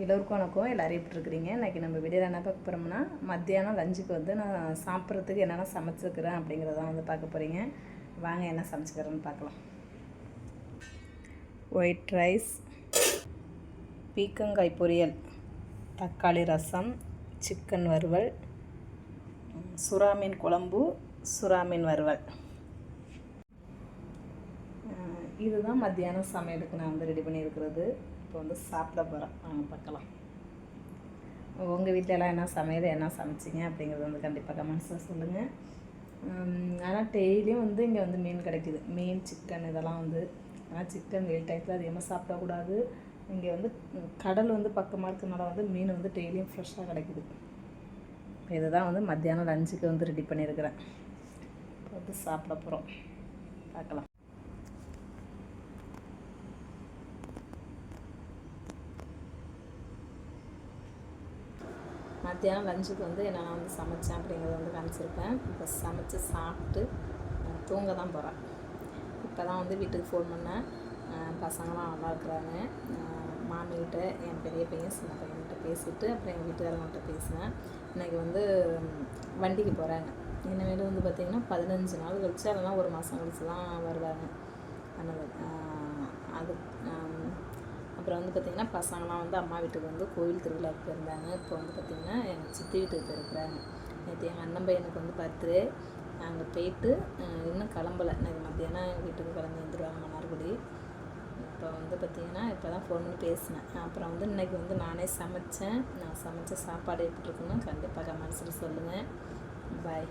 எல்லோருக்கும் வணக்கம். எல்லோரும் எப்படி இருக்கிறீங்க? இன்றைக்கி நம்ம வீடியோவில் என்ன பார்க்க போகிறோம்னா, மத்தியானம் லஞ்சுக்கு வந்து நான் சாப்பிட்றதுக்கு என்னென்ன சமைச்சிருக்கிறேன் அப்படிங்கிறதான் வந்து பார்க்க போகிறீங்க. வாங்க என்ன சமைச்சிக்கிறேன்னு பார்க்கலாம். ஒயிட் ரைஸ், பீக்கங்காய் பொரியல், தக்காளி ரசம், சிக்கன் வறுவல், சுறா மீன் குழம்பு, சுறா மீன் வறுவல். இதுதான் மத்தியானம் சமையலுக்கு நான் வந்து ரெடி பண்ணியிருக்கிறது. இப்போ வந்து சாப்பிட போகிறேன். வாங்க பார்க்கலாம். உங்கள் வீட்டிலலாம் என்ன சமையல், என்ன சமைச்சிங்க அப்படிங்கிறது வந்து கண்டிப்பாக கமெண்ட்ஸில் சொல்லுங்கள். ஆனால் டெய்லியும் வந்து இங்கே வந்து மீன் கிடைக்கிது. மீன், சிக்கன் இதெல்லாம் வந்து, ஆனால் சிக்கன் வெயில் டயத்தில் அதிகமாக சாப்பிடக்கூடாது. இங்கே வந்து கடல் வந்து பக்கமாக இருக்கிறனால வந்து மீன் வந்து டெய்லியும் ஃப்ரெஷ்ஷாக கிடைக்கிது. இதுதான் வந்து மத்தியானம் லஞ்சுக்கு வந்து ரெடி பண்ணியிருக்கிறேன். இப்போ வந்து சாப்பிட போகிறோம். பார்க்கலாம். மத்தியானம் லஞ்சுக்கு வந்து என்னென்ன வந்து சமைச்சேன் அப்படிங்கிறத வந்து காமிச்சிருப்பேன். இப்போ சமைச்சு சாப்பிட்டு தூங்க தான் போகிறேன். இப்போ தான் வந்து வீட்டுக்கு ஃபோன் பண்ணேன். பசங்களாம் நல்லா இருக்கிறாங்க. மாமிகிட்ட, என் பெரிய பையன் சின்ன பையன்கிட்ட பேசிவிட்டு அப்புறம் எங்கள் வீட்டுக்காரங்கள்ட்ட பேசினேன். இன்றைக்கி வந்து வண்டிக்கு போகிறாங்க. இனிமேல் வந்து பார்த்திங்கன்னா 15 நாள் கழிச்சு, அதெல்லாம் 1 மாதம் கழிச்சு தான் வருவாங்க. அது அப்புறம் வந்து பார்த்திங்கன்னா பசங்களாம் வந்து அம்மா வீட்டுக்கு வந்து கோவில் திருவிழாவுக்கு போயிருந்தாங்க. இப்போ வந்து பார்த்திங்கன்னா எங்கள் சித்தி வீட்டுக்கு போயிருக்கிறாங்க. நேற்று எங்கள் அண்ணன் பையனுக்கு வந்து பர்த்டே. அங்கே போயிட்டு இன்னும் கிளம்பலை. இன்றைக்கி மத்தியானம் எங்கள் வீட்டுக்கு கிளம்பி வந்துடுவாங்க மன்னார்குடி. இப்போ வந்து பார்த்திங்கன்னா இப்போ தான் ஃபோன் பண்ணி பேசினேன். அப்புறம் வந்து இன்றைக்கி வந்து நானே சமைச்சேன். நான் சமைச்ச சாப்பாடு எப்படி இருக்குன்னு கண்டிப்பாக கமெண்ட்ஸில் சொல்லுங்கள். பாய்.